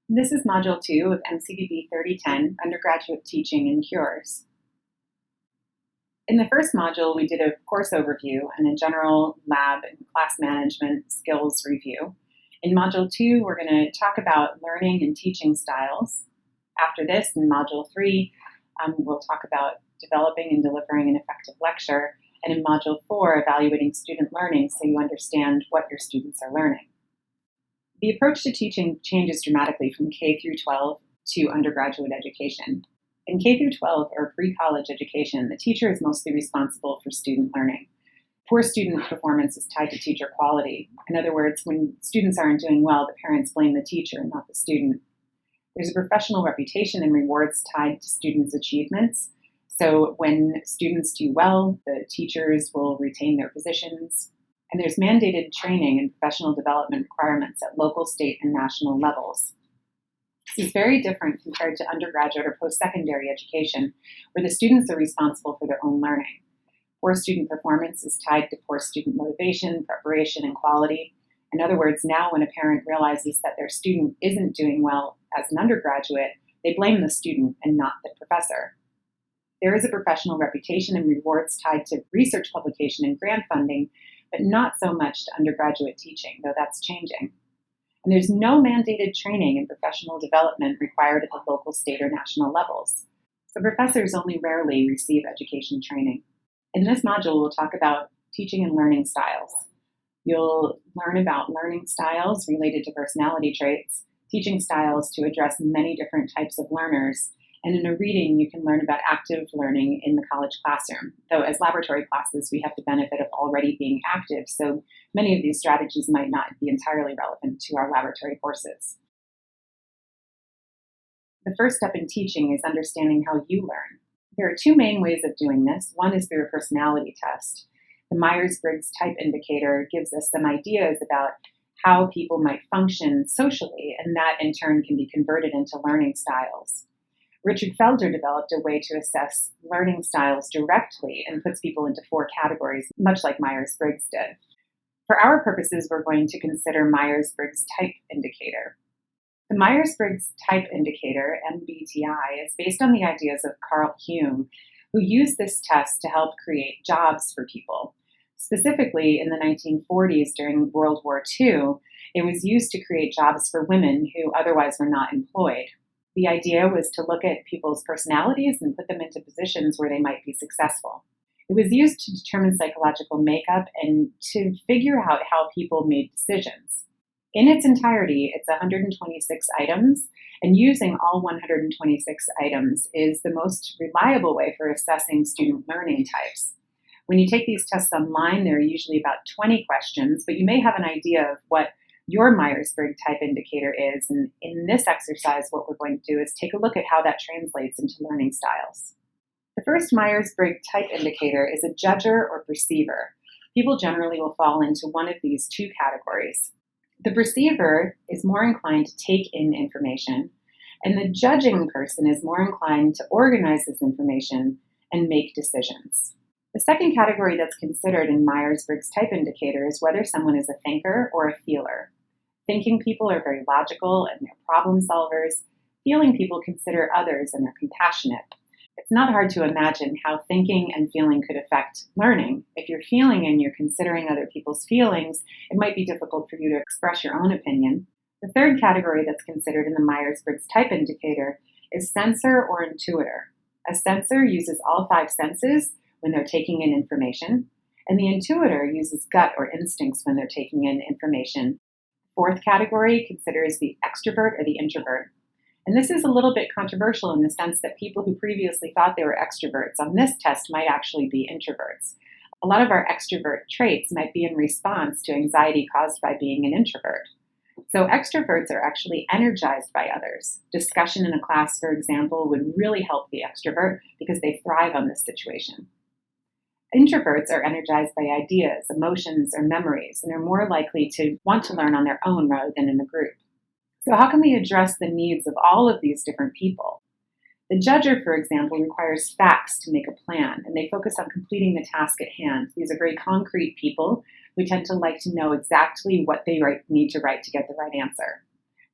This is Module 2 of MCDB 3010, Undergraduate Teaching and Cures. In the first module, we did a course overview and a general lab and class management skills review. In Module 2, we're going to talk about learning and teaching styles. After this, in Module 3, we'll talk about developing and delivering an effective lecture. And in Module 4, evaluating student learning so you understand what your students are learning. The approach to teaching changes dramatically from K through 12 to undergraduate education. In K through 12, or pre-college education, the teacher is mostly responsible for student learning. Poor student performance is tied to teacher quality. In other words, when students aren't doing well, the parents blame the teacher, not the student. There's a professional reputation and rewards tied to students' achievements. So when students do well, the teachers will retain their positions. And there's mandated training and professional development requirements at local, state, and national levels. This is very different compared to undergraduate or post-secondary education, where the students are responsible for their own learning. Poor student performance is tied to poor student motivation, preparation, and quality. In other words, now when a parent realizes that their student isn't doing well as an undergraduate, they blame the student and not the professor. There is a professional reputation and rewards tied to research publication and grant funding, but not so much to undergraduate teaching, though that's changing. And there's no mandated training and professional development required at the local, state, or national levels. So professors only rarely receive education training. In this module, we'll talk about teaching and learning styles. You'll learn about learning styles related to personality traits, teaching styles to address many different types of learners, and in a reading, you can learn about active learning in the college classroom. Though as laboratory classes, we have the benefit of already being active, so many of these strategies might not be entirely relevant to our laboratory courses. The first step in teaching is understanding how you learn. There are two main ways of doing this. One is through a personality test. The Myers-Briggs Type Indicator gives us some ideas about how people might function socially, and that in turn can be converted into learning styles. Richard Felder developed a way to assess learning styles directly and puts people into 4 categories, much like Myers-Briggs did. For our purposes, we're going to consider Myers-Briggs Type Indicator. The Myers-Briggs Type Indicator, MBTI, is based on the ideas of Carl Hume, who used this test to help create jobs for people. Specifically, in the 1940s during World War II, it was used to create jobs for women who otherwise were not employed. The idea was to look at people's personalities and put them into positions where they might be successful. It was used to determine psychological makeup and to figure out how people made decisions. In its entirety, it's 126 items, and using all 126 items is the most reliable way for assessing student learning types. When you take these tests online, there are usually about 20 questions, but you may have an idea of what your Myers-Briggs Type Indicator is, and in this exercise, what we're going to do is take a look at how that translates into learning styles. The first Myers-Briggs Type Indicator is a judger or perceiver. People generally will fall into one of these 2 categories. The perceiver is more inclined to take in information, and the judging person is more inclined to organize this information and make decisions. The second category that's considered in Myers-Briggs Type Indicator is whether someone is a thinker or a feeler. Thinking people are very logical and they're problem solvers. Feeling people consider others and are compassionate. It's not hard to imagine how thinking and feeling could affect learning. If you're feeling and you're considering other people's feelings, it might be difficult for you to express your own opinion. The third category that's considered in the Myers-Briggs Type Indicator is sensor or intuitor. A sensor uses all 5 senses when they're taking in information, and the intuitor uses gut or instincts when they're taking in information. Fourth category considers the extrovert or the introvert. And this is a little bit controversial in the sense that people who previously thought they were extroverts on this test might actually be introverts. A lot of our extrovert traits might be in response to anxiety caused by being an introvert. So extroverts are actually energized by others. Discussion in a class, for example, would really help the extrovert because they thrive on this situation. Introverts are energized by ideas, emotions, or memories, and are more likely to want to learn on their own rather than in a group. So how can we address the needs of all of these different people? The judger, for example, requires facts to make a plan, and they focus on completing the task at hand. These are very concrete people who tend to like to know exactly what they need to write to get the right answer.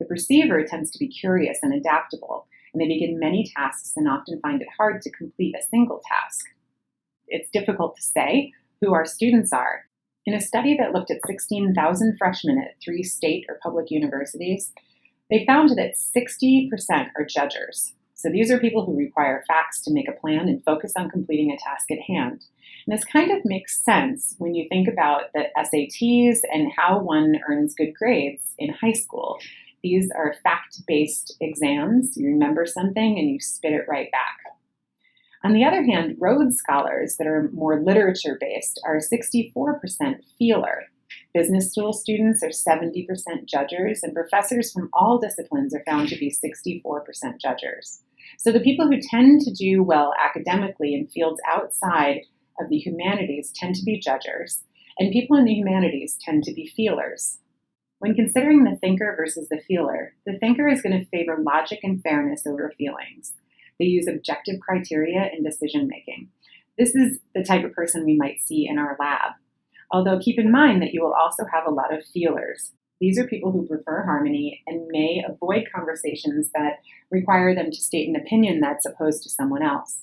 The perceiver tends to be curious and adaptable, and they begin many tasks and often find it hard to complete a single task. It's difficult to say who our students are. In a study that looked at 16,000 freshmen at 3 state or public universities, they found that 60% are judgers. So these are people who require facts to make a plan and focus on completing a task at hand. And this kind of makes sense when you think about the SATs and how one earns good grades in high school. These are fact-based exams. You remember something and you spit it right back. On the other hand, Rhodes Scholars that are more literature-based are 64% feeler. Business school students are 70% judgers, and professors from all disciplines are found to be 64% judgers. So the people who tend to do well academically in fields outside of the humanities tend to be judgers, and people in the humanities tend to be feelers. When considering the thinker versus the feeler, the thinker is going to favor logic and fairness over feelings. They use objective criteria in decision-making. This is the type of person we might see in our lab. Although keep in mind that you will also have a lot of feelers. These are people who prefer harmony and may avoid conversations that require them to state an opinion that's opposed to someone else.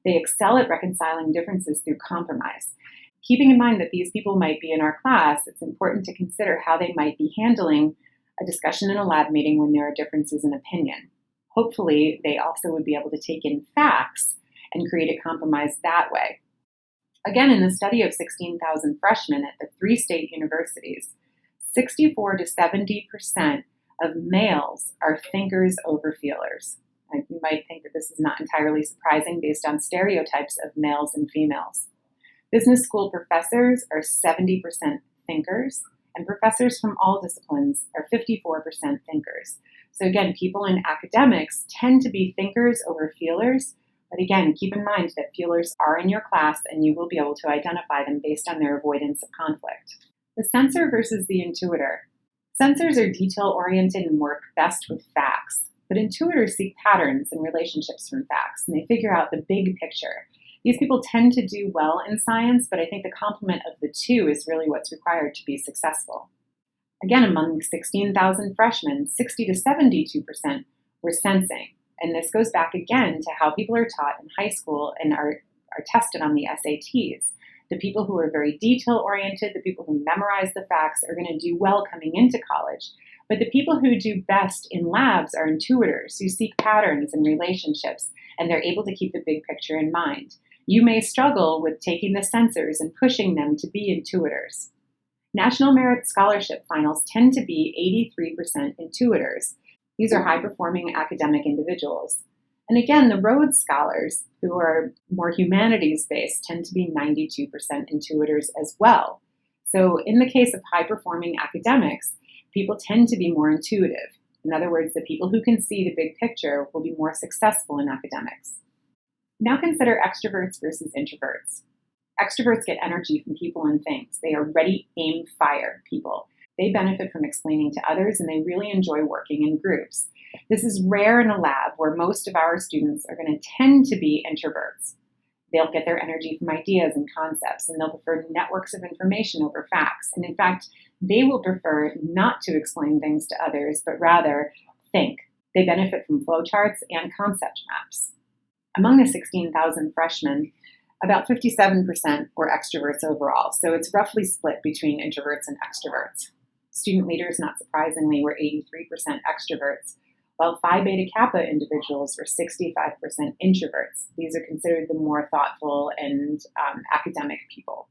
They excel at reconciling differences through compromise. Keeping in mind that these people might be in our class, it's important to consider how they might be handling a discussion in a lab meeting when there are differences in opinion. Hopefully, they also would be able to take in facts and create a compromise that way. Again, in the study of 16,000 freshmen at the 3 state universities, 64 to 70% of males are thinkers over feelers. And you might think that this is not entirely surprising based on stereotypes of males and females. Business school professors are 70% thinkers, and professors from all disciplines are 54% thinkers. So again, people in academics tend to be thinkers over feelers, but again, keep in mind that feelers are in your class and you will be able to identify them based on their avoidance of conflict. The censor versus the intuitor. Censors are detail-oriented and work best with facts, but intuitors seek patterns and relationships from facts, and they figure out the big picture. These people tend to do well in science, but I think the complement of the two is really what's required to be successful. Again, among 16,000 freshmen, 60 to 72% were sensing. And this goes back again to how people are taught in high school and are tested on the SATs. The people who are very detail-oriented, the people who memorize the facts are going to do well coming into college. But the people who do best in labs are intuitors who seek patterns and relationships, and they're able to keep the big picture in mind. You may struggle with taking the censors and pushing them to be intuitors. National Merit Scholarship finals tend to be 83% intuitors. These are high-performing academic individuals. And again, the Rhodes Scholars, who are more humanities-based, tend to be 92% intuitors as well. So in the case of high-performing academics, people tend to be more intuitive. In other words, the people who can see the big picture will be more successful in academics. Now consider extroverts versus introverts. Extroverts get energy from people and things. They are ready, aim, fire people. They benefit from explaining to others, and they really enjoy working in groups. This is rare in a lab where most of our students are going to tend to be introverts. They'll get their energy from ideas and concepts, and they'll prefer networks of information over facts. And in fact, they will prefer not to explain things to others, but rather think. They benefit from flowcharts and concept maps. Among the 16,000 freshmen, about 57% were extroverts overall, so it's roughly split between introverts and extroverts. Student leaders, not surprisingly, were 83% extroverts, while Phi Beta Kappa individuals were 65% introverts. These are considered the more thoughtful and academic people.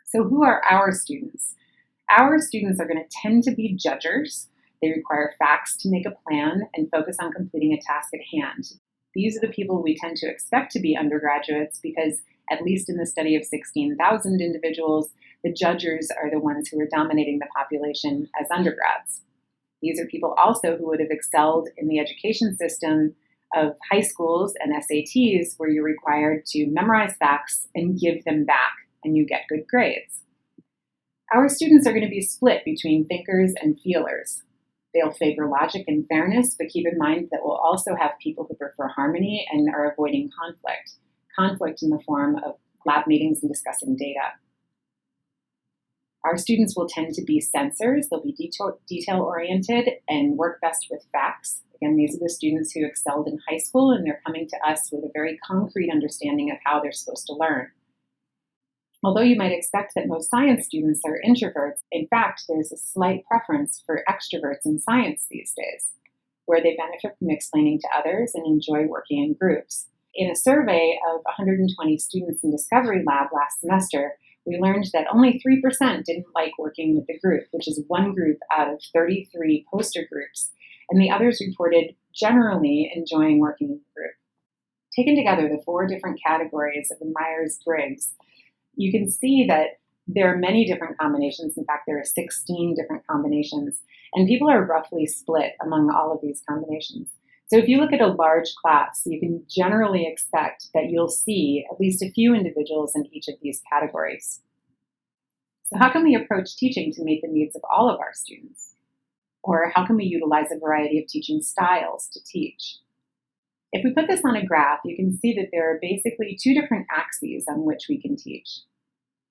So who are our students? Our students are going to tend to be judgers. They require facts to make a plan and focus on completing a task at hand. These are the people we tend to expect to be undergraduates because, at least in the study of 16,000 individuals, the judgers are the ones who are dominating the population as undergrads. These are people also who would have excelled in the education system of high schools and SATs, where you're required to memorize facts and give them back, and you get good grades. Our students are going to be split between thinkers and feelers. They'll favor logic and fairness, but keep in mind that we'll also have people who prefer harmony and are avoiding conflict. Conflict in the form of lab meetings and discussing data. Our students will tend to be sensors. They'll be detail-oriented and work best with facts. Again, these are the students who excelled in high school, and they're coming to us with a very concrete understanding of how they're supposed to learn. Although you might expect that most science students are introverts, in fact, there's a slight preference for extroverts in science these days, where they benefit from explaining to others and enjoy working in groups. In a survey of 120 students in Discovery Lab last semester, we learned that only 3% didn't like working with the group, which is one group out of 33 poster groups, and the others reported generally enjoying working in the group. Taken together, the 4 different categories of the Myers-Briggs, you can see that there are many different combinations. In fact, there are 16 different combinations, and people are roughly split among all of these combinations. So if you look at a large class, you can generally expect that you'll see at least a few individuals in each of these categories. So how can we approach teaching to meet the needs of all of our students? Or how can we utilize a variety of teaching styles to teach? If we put this on a graph, you can see that there are basically 2 different axes on which we can teach.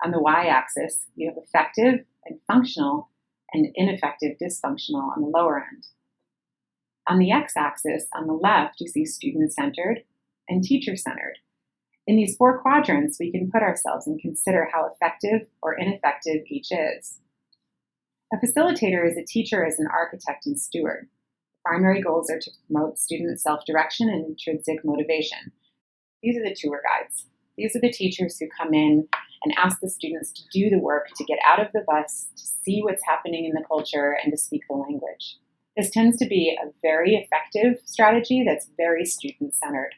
On the y-axis, you have effective and functional and ineffective dysfunctional on the lower end. On the x-axis, on the left, you see student-centered and teacher-centered. In these 4 quadrants, we can put ourselves and consider how effective or ineffective each is. A facilitator is a teacher as an architect and steward. The primary goals are to promote student self-direction and intrinsic motivation. These are the tour guides. These are the teachers who come in and ask the students to do the work, to get out of the bus, to see what's happening in the culture, and to speak the language. This tends to be a very effective strategy that's very student-centered.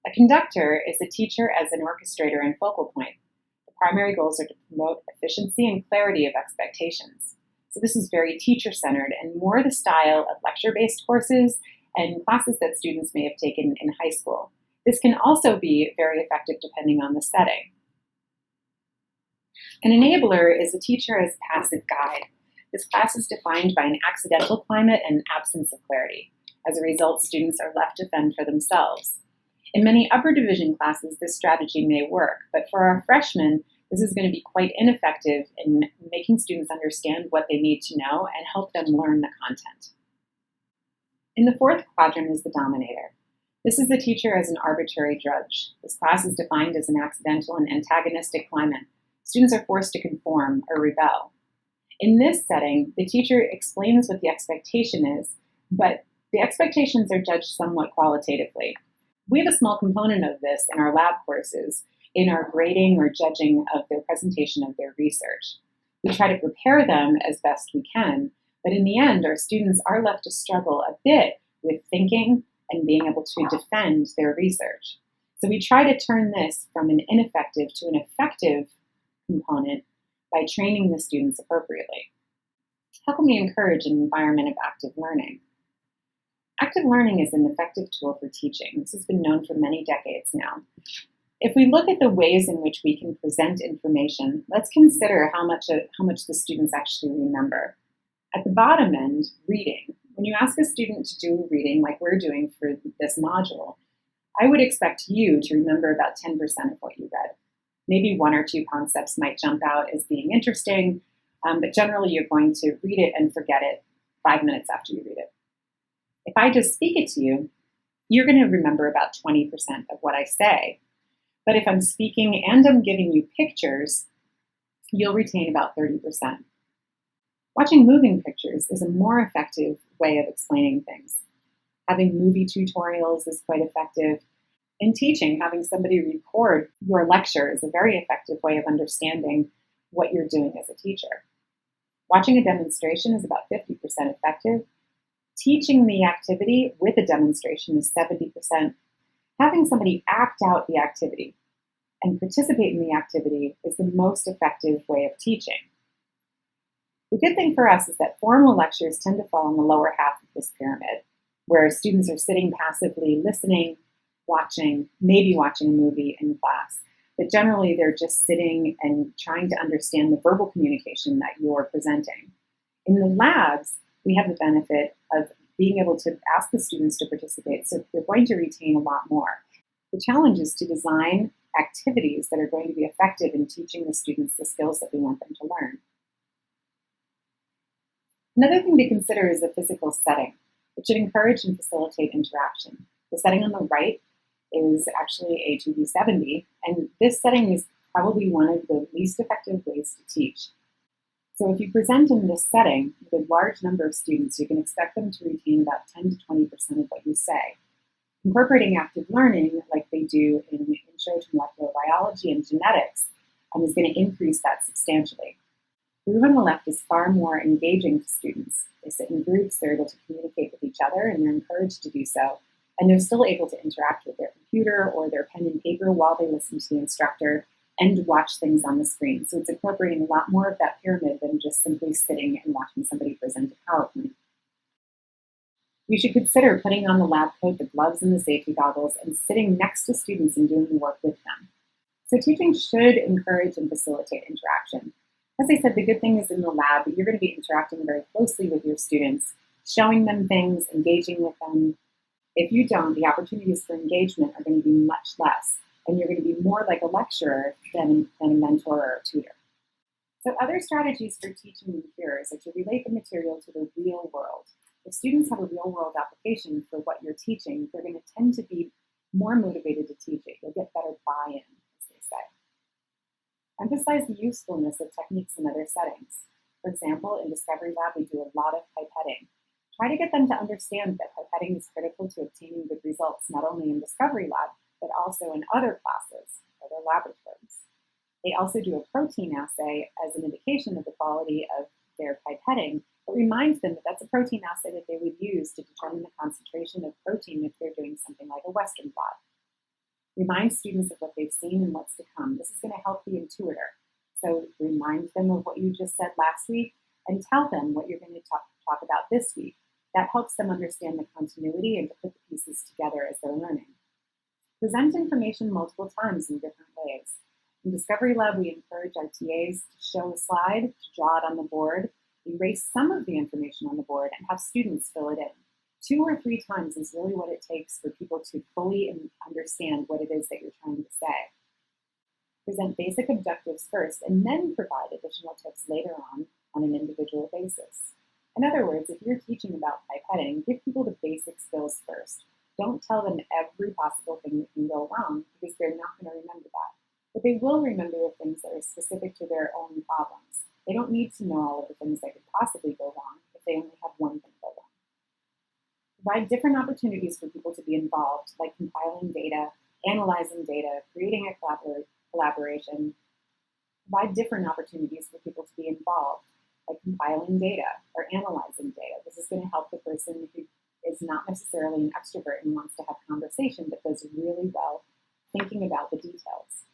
A conductor is a teacher as an orchestrator and focal point. The primary goals are to promote efficiency and clarity of expectations. So this is very teacher-centered and more the style of lecture-based courses and classes that students may have taken in high school. This can also be very effective depending on the setting. An enabler is a teacher as a passive guide. This class is defined by an accidental climate and absence of clarity. As a result, students are left to fend for themselves. In many upper division classes, this strategy may work, but for our freshmen, this is going to be quite ineffective in making students understand what they need to know and help them learn the content. In the 4th quadrant is the dominator. This is the teacher as an arbitrary judge. This class is defined as an accidental and antagonistic climate. Students are forced to conform or rebel. In this setting, the teacher explains what the expectation is, but the expectations are judged somewhat qualitatively. We have a small component of this in our lab courses, in our grading or judging of their presentation of their research. We try to prepare them as best we can, but in the end, our students are left to struggle a bit with thinking and being able to defend their research. So we try to turn this from an ineffective to an effective component by training the students appropriately. How can we encourage an environment of active learning? Active learning is an effective tool for teaching. This has been known for many decades now. If we look at the ways in which we can present information, let's consider how much the students actually remember. At the bottom end, reading. When you ask a student to do a reading like we're doing for this module, I would expect you to remember about 10% of what you read. Maybe 1 or 2 concepts might jump out as being interesting, but generally you're going to read it and forget it 5 minutes after you read it. If I just speak it to you, you're going to remember about 20% of what I say. But if I'm speaking and I'm giving you pictures, you'll retain about 30%. Watching moving pictures is a more effective way of explaining things. Having movie tutorials is quite effective. In teaching, having somebody record your lecture is a very effective way of understanding what you're doing as a teacher. Watching a demonstration is about 50% effective. Teaching the activity with a demonstration is 70%. Having somebody act out the activity and participate in the activity is the most effective way of teaching. The good thing for us is that formal lectures tend to fall in the lower half of this pyramid, where students are sitting passively, listening, watching, maybe watching a movie in class. But generally, they're just sitting and trying to understand the verbal communication that you're presenting. In the labs, we have the benefit of being able to ask the students to participate, so they're going to retain a lot more. The challenge is to design activities that are going to be effective in teaching the students the skills that we want them to learn. Another thing to consider is the physical setting. It should encourage and facilitate interaction. The setting on the right is actually a 2B70, and this setting is probably one of the least effective ways to teach. So if you present in this setting with a large number of students, you can expect them to retain about 10 to 20% of what you say. Incorporating active learning, like they do in Intro to Molecular Biology and Genetics, is going to increase that substantially. The group on the left is far more engaging to students. They sit in groups, they're able to communicate with each other, and they're encouraged to do so. And they're still able to interact with their computer or their pen and paper while they listen to the instructor and watch things on the screen. So it's incorporating a lot more of that pyramid than just simply sitting and watching somebody present a PowerPoint. You should consider putting on the lab coat, the gloves, and the safety goggles, and sitting next to students and doing the work with them. So teaching should encourage and facilitate interaction. As I said, the good thing is in the lab, you're going to be interacting very closely with your students, showing them things, engaging with them. If you don't, the opportunities for engagement are going to be much less, and you're going to be more like a lecturer than a mentor or a tutor. So other strategies for teaching and peers are to relate the material to the real world. If students have a real-world application for what you're teaching, they're going to tend to be more motivated to teach it. You'll get better buy-in, as they say. Emphasize the usefulness of techniques in other settings. For example, in Discovery Lab, we do a lot of pipetting. Try to get them to understand that pipetting is critical to obtaining good results, not only in Discovery Lab, but also in other classes, other laboratories. They also do a protein assay as an indication of the quality of their pipetting, but reminds them that that's a protein assay that they would use to determine the concentration of protein if they're doing something like a Western blot. Remind students of what they've seen and what's to come. This is going to help the intuitor. So remind them of what you just said last week and tell them what you're going to talk about this week. That helps them understand the continuity and to put the pieces together as they're learning. Present information multiple times in different ways. In Discovery Lab, we encourage our TAs to show a slide, to draw it on the board, erase some of the information on the board, and have students fill it in. 2 or 3 times is really what it takes for people to fully understand what it is that you're trying to say. Present basic objectives first, and then provide additional tips later on an individual basis. In other words, if you're teaching about pipetting, give people the basic skills first. Don't tell them every possible thing that can go wrong, because they're not going to remember that. But they will remember the things that are specific to their own problems. They don't need to know all of the things that could possibly go wrong if they only have one thing go wrong. Provide different opportunities for people to be involved, like compiling data, analyzing data, creating a collaboration. Provide different opportunities for people to be involved, like compiling data or analyzing data. This is going to help the person who is not necessarily an extrovert and wants to have conversation, but does really well thinking about the details.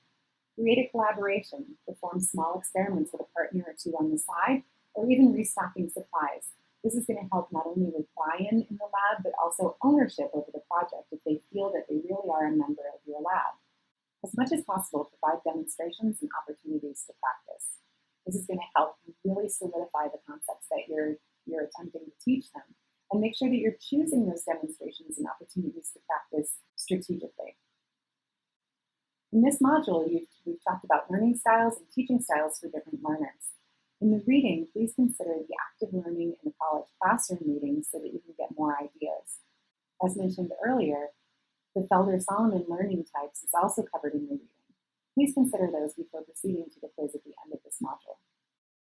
Create a collaboration, perform small experiments with a partner or 2 on the side, or even restocking supplies. This is going to help not only with buy-in in the lab, but also ownership over the project if they feel that they really are a member of your lab. As much as possible, provide demonstrations and opportunities to practice. This is going to help really solidify the concepts that you're attempting to teach them, and make sure that you're choosing those demonstrations and opportunities to practice strategically. In this module, we've talked about learning styles and teaching styles for different learners. In the reading, please consider the active learning in the college classroom readings so that you can get more ideas. As mentioned earlier, the Felder-Solomon learning types is also covered in the reading. Please consider those before proceeding to the quiz at the end of this module.